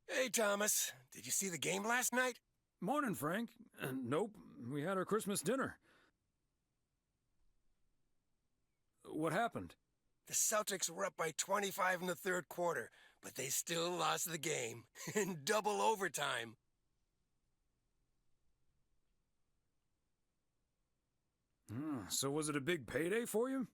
Hey, Thomas. Did you see the game last night? Morning, Frank. Nope, we had our Christmas dinner. What happened? The Celtics were up by 25 in the third quarter, but they still lost the game in double overtime. So was it a big payday for you?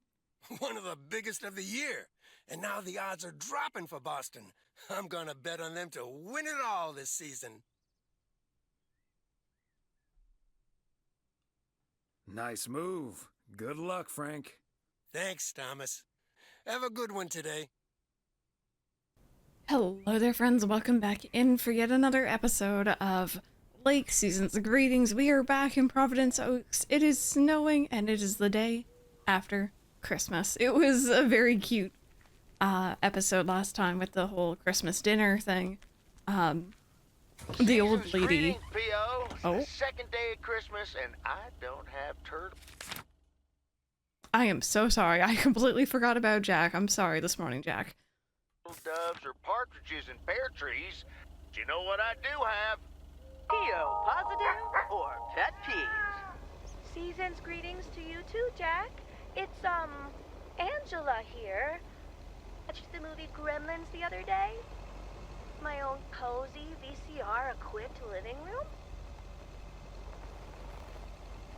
One of the biggest of the year. And now the odds are dropping for Boston. I'm gonna bet on them to win it all this season. Nice move. Good luck, Frank. Thanks, Thomas. Have a good one today. Hello there, friends. Welcome back in for yet another episode of Lake Seasons. Greetings. We are back in Providence Oaks. It is snowing, and it is the day after Christmas. It was a very cute episode last time with the whole Christmas dinner thing. The old lady. Greetings, P.O. It's Oh. the second day of Christmas, and I don't have turtle. I am so sorry. I completely forgot about Jack. I'm sorry this morning, Jack. Doves or partridges in pear trees. Do you know what I do have? P.O. positive or pet peeves? Season's greetings to you too, Jack. It's, Angela here. Watched the movie Gremlins the other day. My own cozy VCR-equipped living room.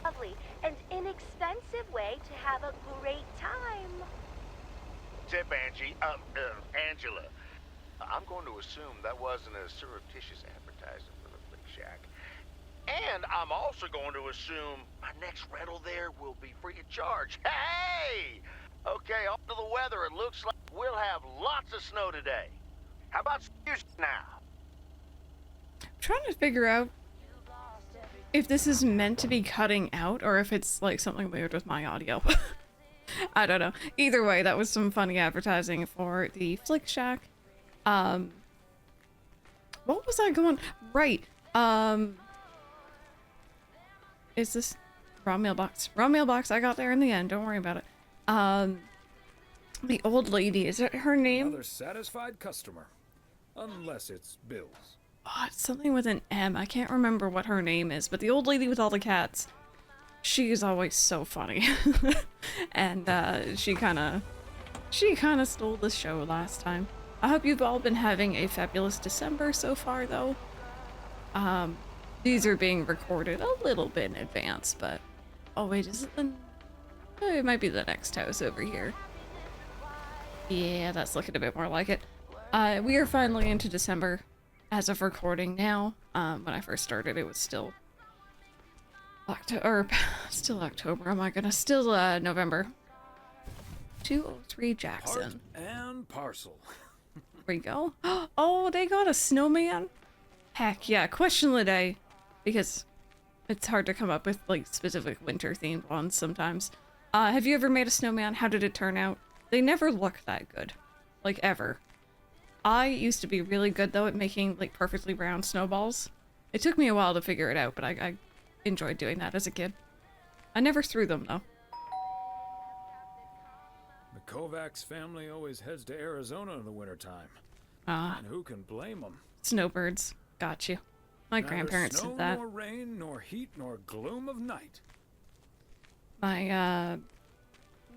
Lovely and inexpensive way to have a great time. Tip, Angie. Angela. I'm going to assume that wasn't a surreptitious advertising for the Flick Shack. And I'm also going to assume my next rental there will be free of charge. Hey! Okay, on to the weather. It looks like we'll have lots of snow today. How about music now? I'm trying to figure out if this is meant to be cutting out or if it's like something weird with my audio. I don't know. Either way, that was some funny advertising for the Flick Shack. What was I going? Right. Is this raw mailbox? Raw mailbox. I got there in the end. Don't worry about it. The old lady. Is it her name? Another satisfied customer. Unless it's Bill's. Oh, it's something with an M. I can't remember what her name is, but the old lady with all the cats. She is always so funny. And she kind of stole the show last time. I hope you've all been having a fabulous December so far, though. These are being recorded a little bit in advance, but oh wait, is it the? It might be the next house over here. Yeah, that's looking a bit more like it. We are finally into December as of recording now. When I first started, it was still October. Still October. Oh my goodness. Still November. 203 Jackson. Part and parcel. There we go. Oh, they got a snowman? Heck yeah. Question of the day. Because it's hard to come up with like specific winter themed ones sometimes. Have you ever made a snowman? How did it turn out? They never look that good. Like ever. I used to be really good though at making like perfectly round snowballs. It took me a while to figure it out, but I enjoyed doing that as a kid. I never threw them though. The Kovacs family always heads to Arizona in the wintertime. Ah, And who can blame them? snowbirds. Got you. My grandparents Neither did that. snow, nor rain, nor heat, nor gloom of night. My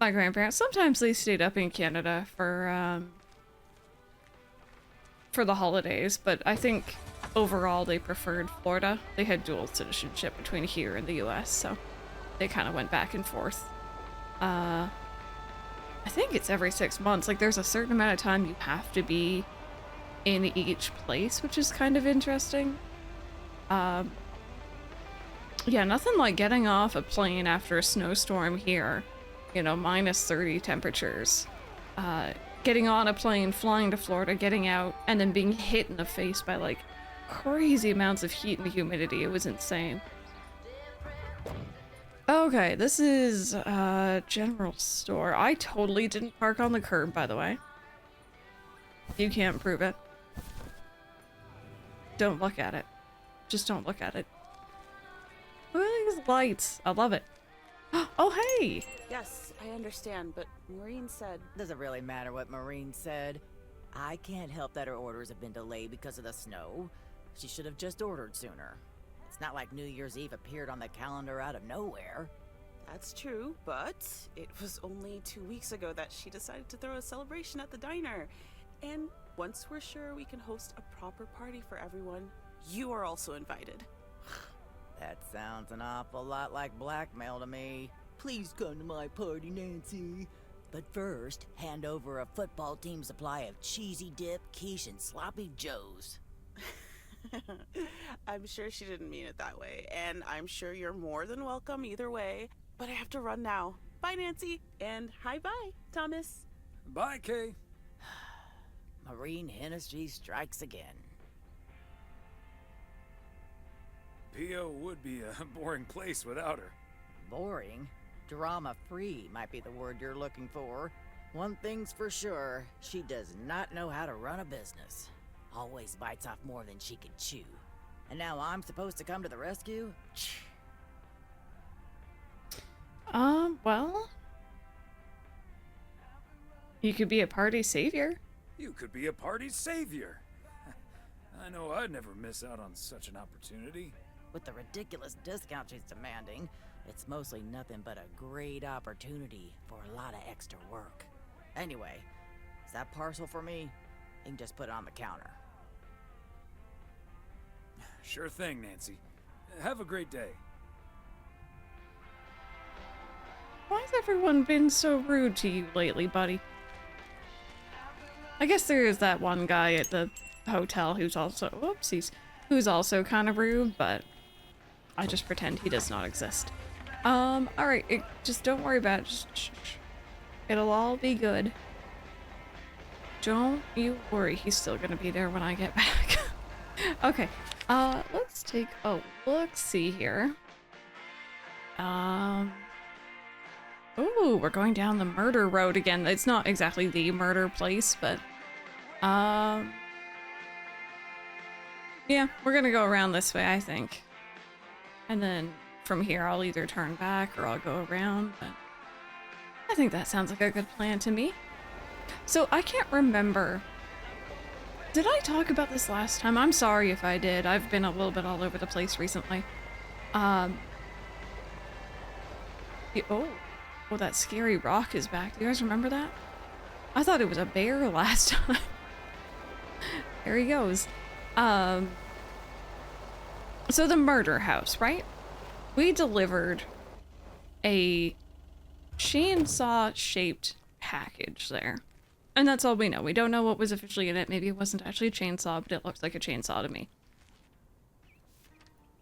grandparents, sometimes they stayed up in Canada for the holidays, but I think overall they preferred Florida. They had dual citizenship between here and the US, so they kind of went back and forth. I think it's every 6 months. Like, there's a certain amount of time you have to be in each place, which is kind of interesting. Yeah, nothing like getting off a plane after a snowstorm here, you know, minus 30 temperatures. Getting on a plane, flying to Florida, getting out, and then being hit in the face by like crazy amounts of heat and humidity. It was insane. Okay, this is general store. I totally didn't park on the curb, by the way. You can't prove it. Don't look at it. Just don't look at it. Look at these lights. I love it. Oh, hey! Yes, I understand, but Maureen said... Doesn't really matter what Maureen said. I can't help that her orders have been delayed because of the snow. She should have just ordered sooner. It's not like New Year's Eve appeared on the calendar out of nowhere. That's true, but it was only 2 weeks ago that she decided to throw a celebration at the diner. And once we're sure we can host a proper party for everyone, you are also invited. That sounds an awful lot like blackmail to me. Please come to my party, Nancy. But first, hand over a football team supply of cheesy dip, quiche, and sloppy joes. I'm sure she didn't mean it that way, and I'm sure you're more than welcome either way. But I have to run now. Bye, Nancy, and hi-bye, Thomas. Bye, Kay. Marine Hennessy strikes again. P.O. would be a boring place without her. Boring? Drama-free might be the word you're looking for. One thing's for sure, she does not know how to run a business. Always bites off more than she can chew. And now I'm supposed to come to the rescue? Well... You could be a party savior. You could be a party savior. I know I'd never miss out on such an opportunity. With the ridiculous discount she's demanding, it's mostly nothing but a great opportunity for a lot of extra work. Anyway, is that parcel for me? You can just put it on the counter. Sure thing, Nancy. Have a great day. Why has everyone been so rude to you lately, buddy? I guess there is that one guy at the hotel who's also, whoopsies, who's also kind of rude, but I just pretend he does not exist. Alright, just don't worry about it. Just, it'll all be good. Don't you worry, he's still gonna be there when I get back. Okay, let's take a look-see here. Ooh, we're going down the murder road again. It's not exactly the murder place, but, yeah, we're gonna go around this way, I think. And then from here, I'll either turn back or I'll go around, but I think that sounds like a good plan to me. So I can't remember. Did I talk about this last time? I'm sorry if I did. I've been a little bit all over the place recently. Oh, that scary rock is back. Do you guys remember that? I thought it was a bear last time. There he goes. So the murder house, right? We delivered a chainsaw-shaped package there. And that's all we know. We don't know what was officially in it. Maybe it wasn't actually a chainsaw, but it looks like a chainsaw to me.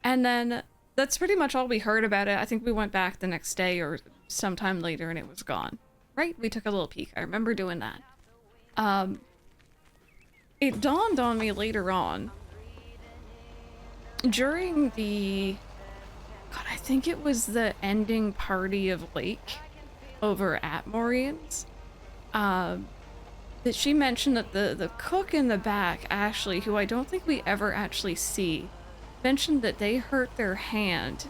And then that's pretty much all we heard about it. I think we went back the next day or sometime later and it was gone. Right? We took a little peek. I remember doing that. It dawned on me later on. During the... God, I think it was the ending party of Lake over at Maureen's. That she mentioned that the cook in the back, Ashley, who I don't think we ever actually see, mentioned that they hurt their hand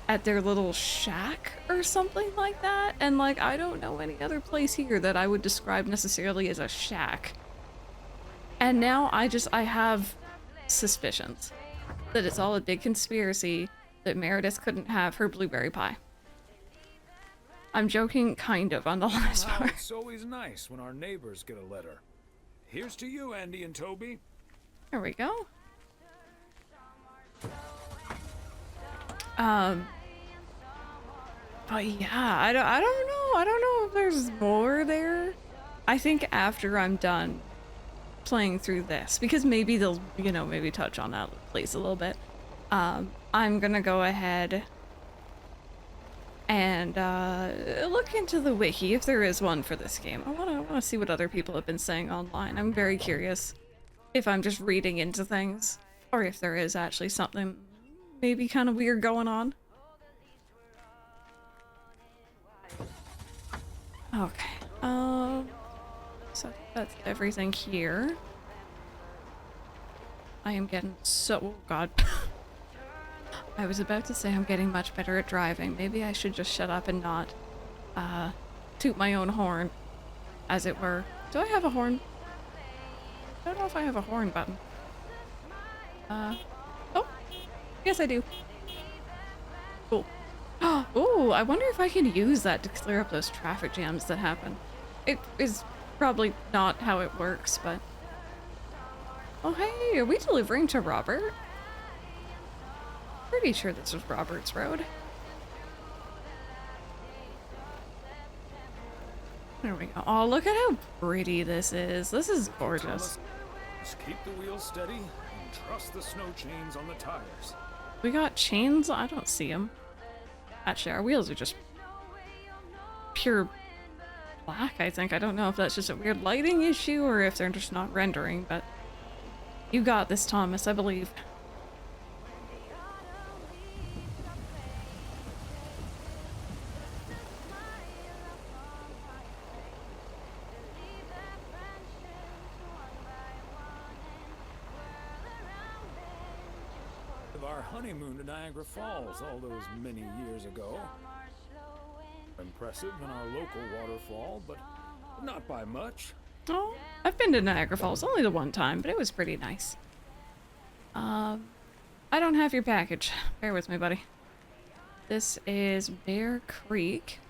at their little shack or something like that. And like, I don't know any other place here that I would describe necessarily as a shack. And now I have suspicions that it's all a big conspiracy that Meredith couldn't have her blueberry pie. I'm joking kind of on the last part. It's always nice when our neighbors get a letter. Here's to you, Andy and Toby. There we go. But yeah, I don't know. I don't know if there's more there. I think after I'm done playing through this, because maybe they'll, maybe touch on that place a little bit. I'm gonna go ahead and look into the wiki if there is one for this game. I wanna see what other people have been saying online. I'm very curious if I'm just reading into things or if there is actually something maybe kind of weird going on. Okay. So that's everything here. I am getting so... Oh, God. I was about to say I'm getting much better at driving. Maybe I should just shut up and not toot my own horn, as it were. Do I have a horn? I don't know if I have a horn button. Oh, yes I do. Cool. Oh, I wonder if I can use that to clear up those traffic jams that happen. It is probably not how it works, but... Oh hey, are we delivering to Robert? Pretty sure this was Robert's road. There we go. Oh, look at how pretty this is. This is gorgeous. Thomas, just keep the wheels steady and trust the snow chains on the tires. We got chains? I don't see them. Actually, our wheels are just pure black, I think. I don't know if that's just a weird lighting issue or if they're just not rendering, but you got this, Thomas, I believe. Of our honeymoon to Niagara Falls all those many years ago. Impressive in our local waterfall, but not by much. Oh, I've been to Niagara Falls only the one time, but it was pretty nice. I don't have your package. Bear with me, buddy. This is Bear Creek.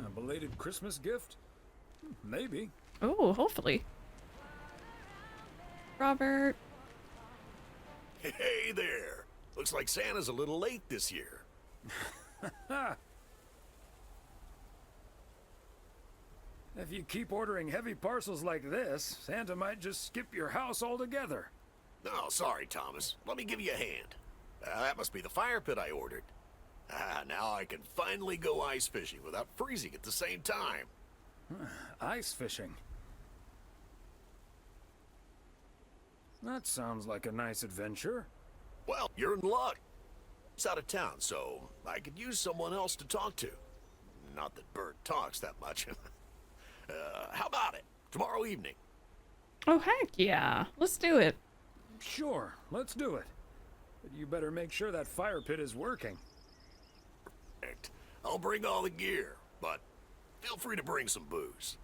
A belated Christmas gift? Maybe. Oh, hopefully. Robert. Hey there! Looks like Santa's a little late this year. If you keep ordering heavy parcels like this, Santa might just skip your house altogether. Oh, sorry, Thomas. Let me give you a hand. That must be the fire pit I ordered. Now I can finally go ice fishing without freezing at the same time. Ice fishing. That sounds like a nice adventure. Well, you're in luck. He's out of town, so I could use someone else to talk to. Not that Bert talks that much. How about it? Tomorrow evening. Oh, heck yeah. Let's do it. Sure, let's do it. But you better make sure that fire pit is working. Perfect. I'll bring all the gear, but feel free to bring some booze.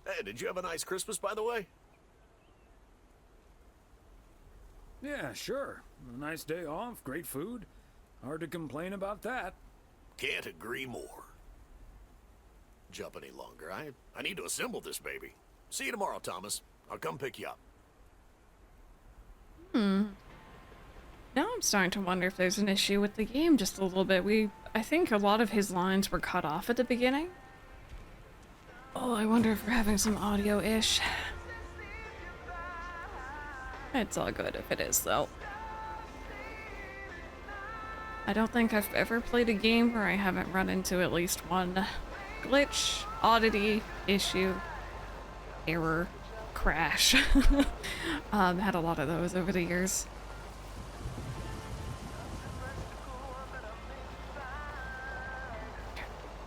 Hey, did you have a nice Christmas, by the way? Yeah, sure. A nice day off, great food. Hard to complain about that. Can't agree more. Jump any longer. I need to assemble this baby. See you tomorrow, Thomas. I'll come pick you up. Now I'm starting to wonder if there's an issue with the game just a little bit. I think a lot of his lines were cut off at the beginning. Oh, I wonder if we're having some audio-ish. It's all good if it is, though. I don't think I've ever played a game where I haven't run into at least one glitch, oddity, issue, error, crash. Had a lot of those over the years.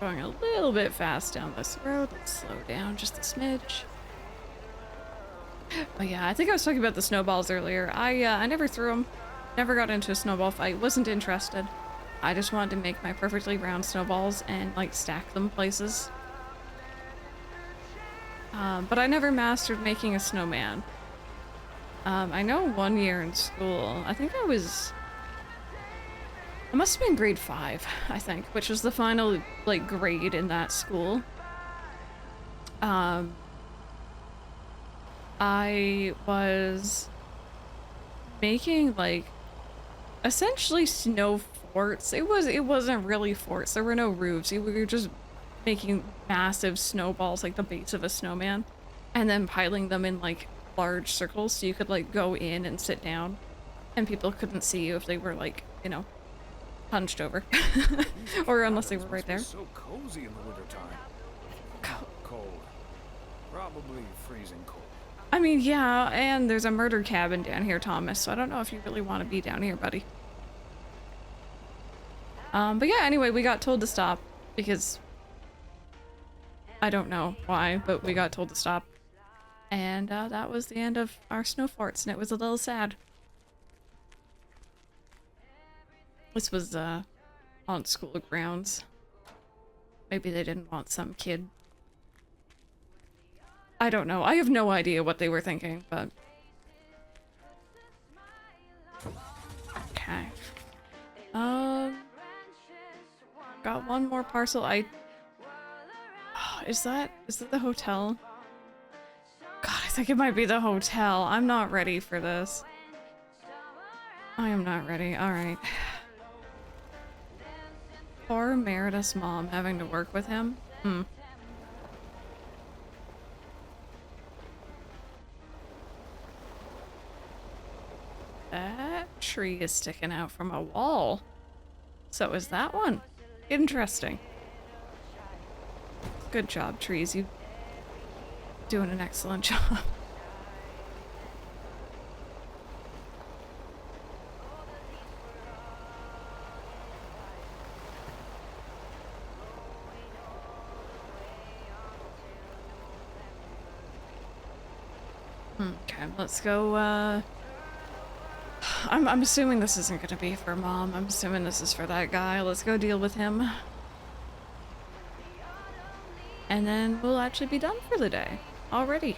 Going a little bit fast down this road. Let's slow down just a smidge. But yeah, I think I was talking about the snowballs earlier. I never threw them. Never got into a snowball fight. Wasn't interested. I just wanted to make my perfectly round snowballs and, like, stack them places. But I never mastered making a snowman. I know one year in school, I think I must have been grade 5, I think, which was the final, like, grade in that school. I was making, like, essentially snow forts. It wasn't really forts. There were no roofs. We were just making massive snowballs, like the base of a snowman, and then piling them in, like, large circles so you could, like, go in and sit down, and people couldn't see you if they were, like, you know, hunched over. Or unless they were right there. So cozy in the wintertime. Cold. Probably freezing cold. I mean, yeah, and there's a murder cabin down here, Thomas, so I don't know if you really want to be down here, buddy. But yeah, anyway, we got told to stop because I don't know why, but we got told to stop. And that was the end of our snow forts, and it was a little sad. This was on school grounds. Maybe they didn't want some kid. I don't know. I have no idea what they were thinking, but... Okay. Got one more parcel. Is that the hotel? God, I think it might be the hotel. I'm not ready for this. I am not ready. Alright. Poor Meredith's mom having to work with him. That tree is sticking out from a wall. So is that one. Interesting. Good job, trees. You doing an excellent job. Okay, let's go, I'm assuming this isn't gonna be for Mom. I'm assuming this is for that guy. Let's go deal with him. And then we'll actually be done for the day. Already.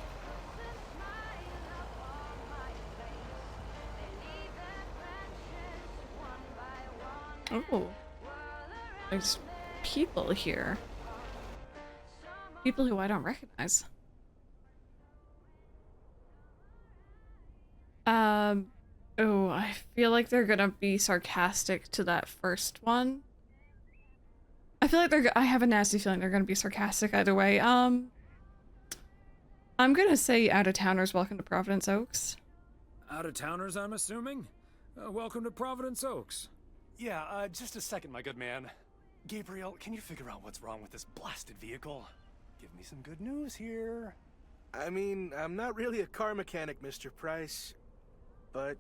Oh. There's people here. People who I don't recognize. Oh, I feel like they're gonna be sarcastic to that first one. I feel like I have a nasty feeling they're gonna be sarcastic either way. I'm gonna say out-of-towners welcome to Providence Oaks. Out-of-towners, I'm assuming? Welcome to Providence Oaks. Yeah, just a second, my good man. Gabriel, can you figure out what's wrong with this blasted vehicle? Give me some good news here. I mean, I'm not really a car mechanic, Mr. Price. But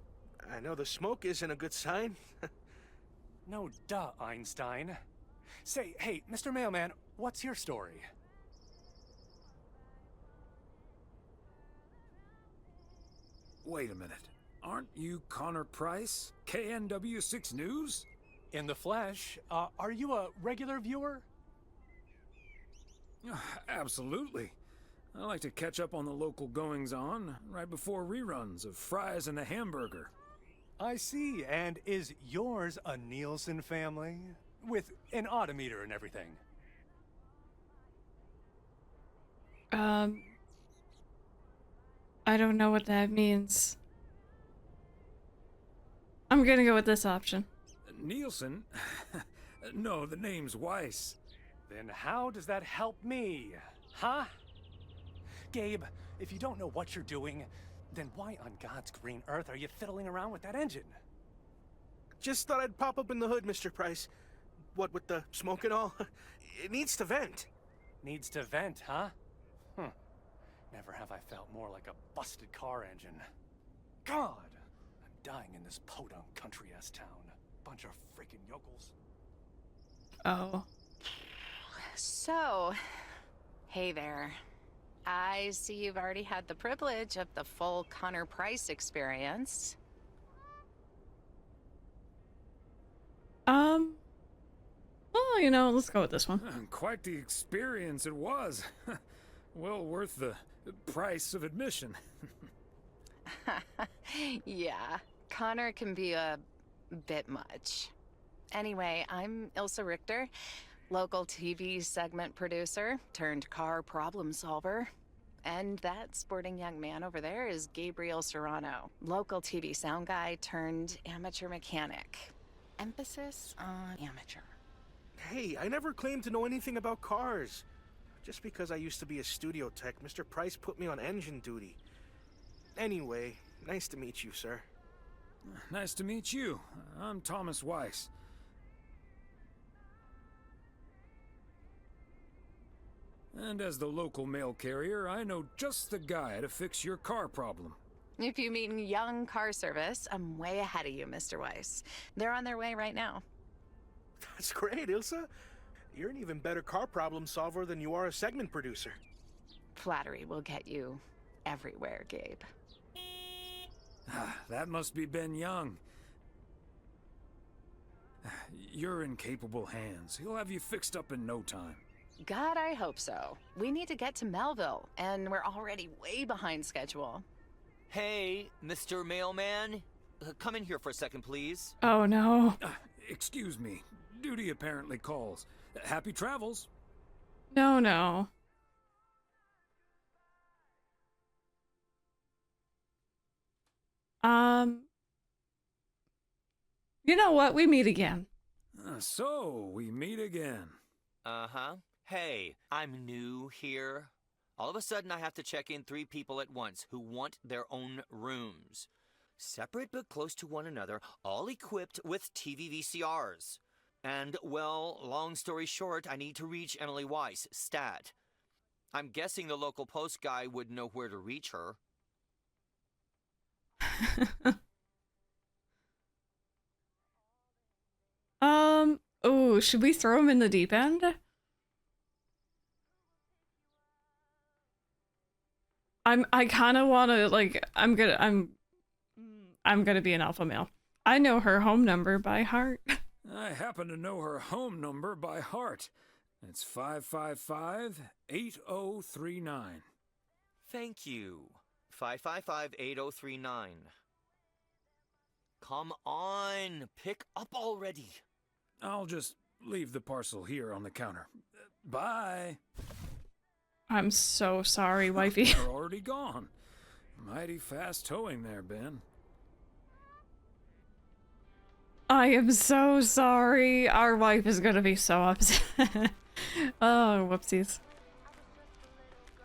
I know the smoke isn't a good sign. No duh, Einstein. Say, hey, Mr. Mailman, what's your story? Wait a minute. Aren't you Connor Price? KNW6 News? In the flesh. Are you a regular viewer? Absolutely. I like to catch up on the local goings-on right before reruns of Fries and the Hamburger. I see. And is yours a Nielsen family? With an odometer and everything? I don't know what that means. I'm gonna go with this option. Nielsen? No, the name's Weiss. Then how does that help me? Huh? Gabe, if you don't know what you're doing, then why on God's green earth are you fiddling around with that engine? Just thought I'd pop up in the hood, Mr. Price. What with the smoke and all? It needs to vent. Needs to vent, huh? Never have I felt more like a busted car engine. God! I'm dying in this podunk country-ass town. Bunch of freaking yokels. Oh. So, hey there. I see you've already had the privilege of the full Connor Price experience. Well, you know, let's go with this one. Quite the experience it was. Well worth the price of admission. Yeah, Connor can be a bit much. Anyway, I'm Ilsa Richter, local TV segment producer turned car problem solver. And that sporting young man over there is Gabriel Serrano, local TV sound guy turned amateur mechanic. Emphasis on amateur. Hey, I never claimed to know anything about cars. Just because I used to be a studio tech, Mr. Price put me on engine duty. Anyway, nice to meet you, sir. Nice to meet you. I'm Thomas Weiss. And as the local mail carrier, I know just the guy to fix your car problem. If you mean young car service, I'm way ahead of you, Mr. Weiss. They're on their way right now. That's great, Ilsa. You're an even better car problem solver than you are a segment producer. Flattery will get you everywhere, Gabe. That must be Ben Young. You're in capable hands. He'll have you fixed up in no time. God, I hope so. We need to get to Melville, and we're already way behind schedule. Hey, Mr. Mailman. Come in here for a second, please. Oh no. Excuse me. Duty apparently calls. Happy travels. No, no. You know what? We meet again. So, we meet again. Uh-huh. Hey, I'm new here. All of a sudden, I have to check in 3 people at once who want their own rooms. Separate but close to one another, all equipped with TV VCRs. And, well, long story short, I need to reach Emily Weiss, stat. I'm guessing the local post guy would know where to reach her. Oh, should we throw him in the deep end? I kind of want to, like, I'm gonna be an alpha male. I know her home number by heart. I happen to know her home number by heart. It's 555-8039. Thank you. 555-8039. Come on, pick up already. I'll just leave the parcel here on the counter. Bye. I'm so sorry, wifey. They're already gone. Mighty fast towing there, Ben. I am so sorry. Our wife is gonna be so upset. Oh, whoopsies.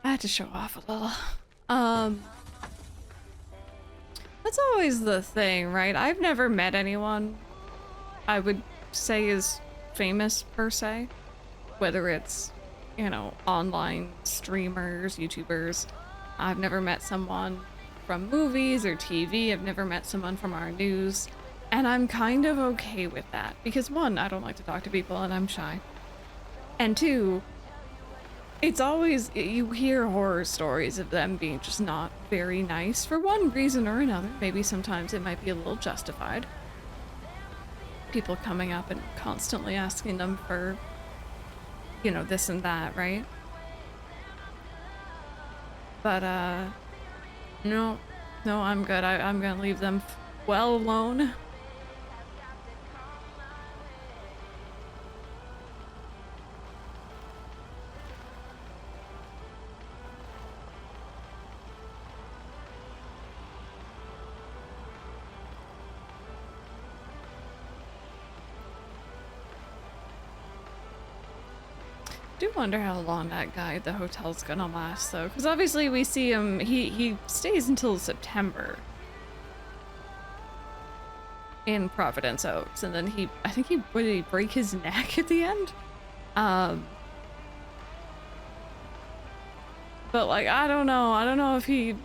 I had to show off a little. That's always the thing, right? I've never met anyone I would say is famous, per se. Whether it's, you know, online streamers, YouTubers. I've never met someone from movies or TV. I've never met someone from our news. And I'm kind of okay with that. Because 1, I don't like to talk to people and I'm shy. And 2, it's always, you hear horror stories of them being just not very nice for one reason or another. Maybe sometimes it might be a little justified. People coming up and constantly asking them for, you know, this and that, right? But, no, I'm good. I'm gonna leave them well alone. I do wonder how long that guy at the hotel's gonna last, though, because obviously we see him, he stays until September in Providence Oaks, and then I think he would he break his neck at the end? But like, I don't know if he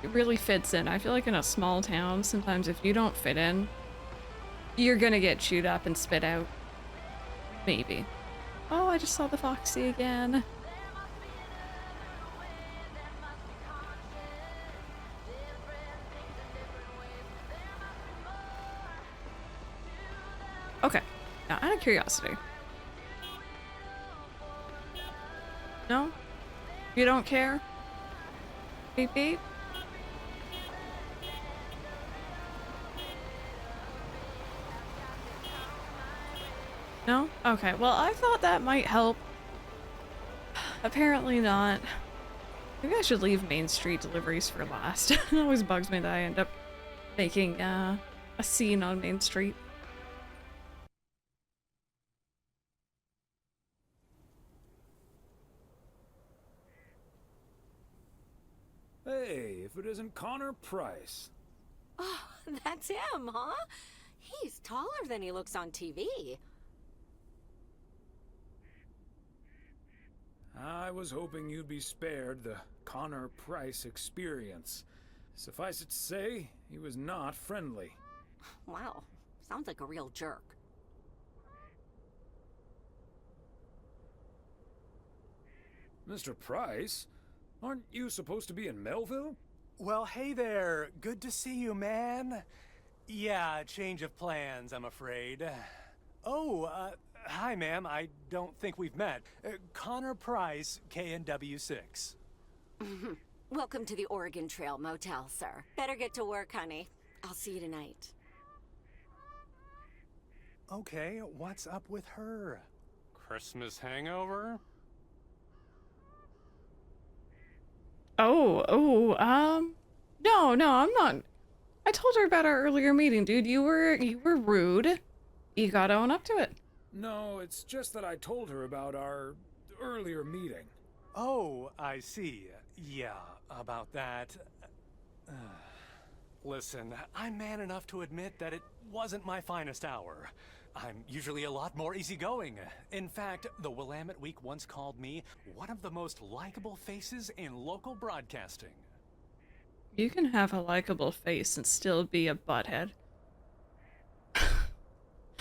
really fits in. I feel like in a small town, sometimes if you don't fit in, you're gonna get chewed up and spit out. Maybe. Oh, I just saw the Foxy again. Okay. Now, out of curiosity. No? You don't care? Beep beep? No? Okay, well, I thought that might help. Apparently not. Maybe I should leave Main Street deliveries for last. It always bugs me that I end up making a scene on Main Street. Hey, if it isn't Connor Price. Oh, that's him, huh? He's taller than he looks on TV. I was hoping you'd be spared the Connor Price experience. Suffice it to say, he was not friendly. Wow, sounds like a real jerk. Mr. Price? Aren't you supposed to be in Melville? Well, hey there. Good to see you, man. Yeah, change of plans, I'm afraid. Oh, hi, ma'am. I don't think we've met. Connor Price, KNW6. Welcome to the Oregon Trail Motel, sir. Better get to work, honey. I'll see you tonight. Okay, what's up with her? Christmas hangover? No, I'm not. I told her about our earlier meeting, dude. You were rude. You gotta own up to it. No, it's just that I told her about our earlier meeting. Oh, I see. Yeah, about that. Listen, I'm man enough to admit that it wasn't my finest hour. I'm usually a lot more easygoing. In fact, the Willamette Week once called me one of the most likable faces in local broadcasting. You can have a likable face and still be a butthead.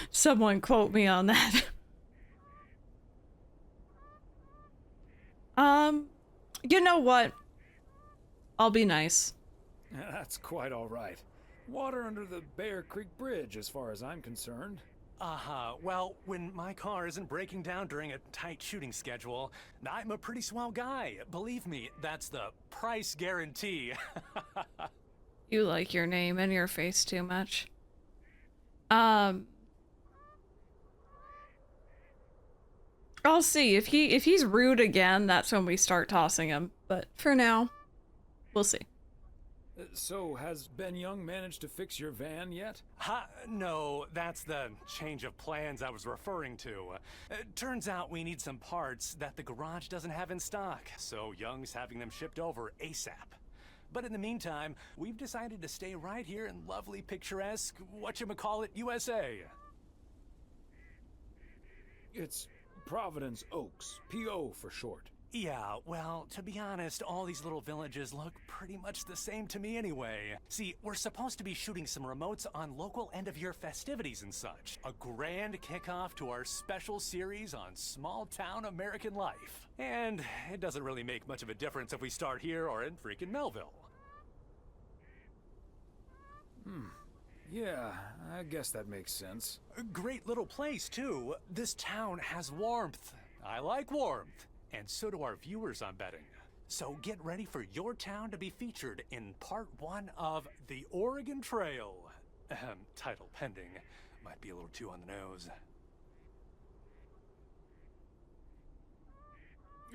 Someone quote me on that. You know what? I'll be nice. That's quite all right. Water under the Bear Creek Bridge, as far as I'm concerned. Well, when my car isn't breaking down during a tight shooting schedule, I'm a pretty swell guy. Believe me, that's the price guarantee. You like your name and your face too much. I'll see. If he's rude again, that's when we start tossing him. But for now, we'll see. So, has Ben Young managed to fix your van yet? No, that's the change of plans I was referring to. Turns out we need some parts that the garage doesn't have in stock, so Young's having them shipped over ASAP. But in the meantime, we've decided to stay right here in lovely, picturesque, whatchamacallit, USA. It's Providence Oaks, P.O. for short. Yeah, well, to be honest, all these little villages look pretty much the same to me anyway. See, we're supposed to be shooting some remotes on local end-of-year festivities and such. A grand kickoff to our special series on small-town American life. And it doesn't really make much of a difference if we start here or in freaking Melville. Yeah, I guess that makes sense. A great little place, too. This town has warmth. I like warmth. And so do our viewers, I'm betting. So get ready for your town to be featured in part 1 of The Oregon Trail. Title pending. Might be a little too on the nose.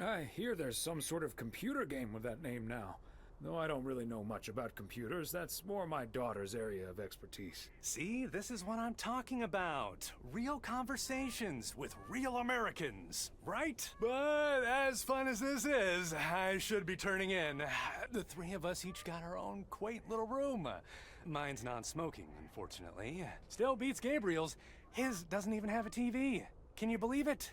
I hear there's some sort of computer game with that name now. Though I don't really know much about computers, that's more my daughter's area of expertise. See, this is what I'm talking about. Real conversations with real Americans, right? But as fun as this is, I should be turning in. The 3 of us each got our own quaint little room. Mine's non-smoking, unfortunately. Still beats Gabriel's. His doesn't even have a TV. Can you believe it?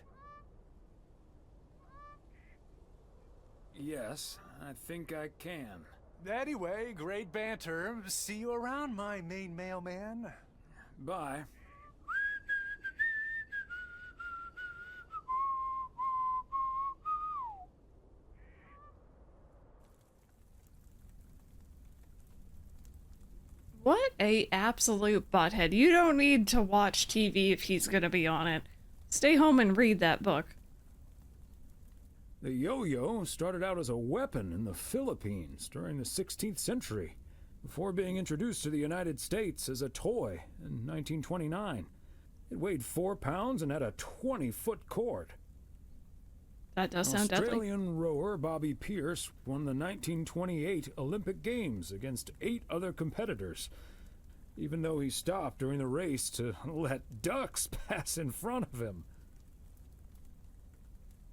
Yes, I think I can. Anyway, great banter. See you around, my main mailman. Bye. What a absolute butthead. You don't need to watch TV if he's gonna be on it. Stay home and read that book. The yo-yo started out as a weapon in the Philippines during the 16th century, before being introduced to the United States as a toy in 1929. It weighed 4 pounds and had a 20-foot cord. That does sound deadly. Australian rower Bobby Pierce won the 1928 Olympic Games against 8 other competitors, even though he stopped during the race to let ducks pass in front of him.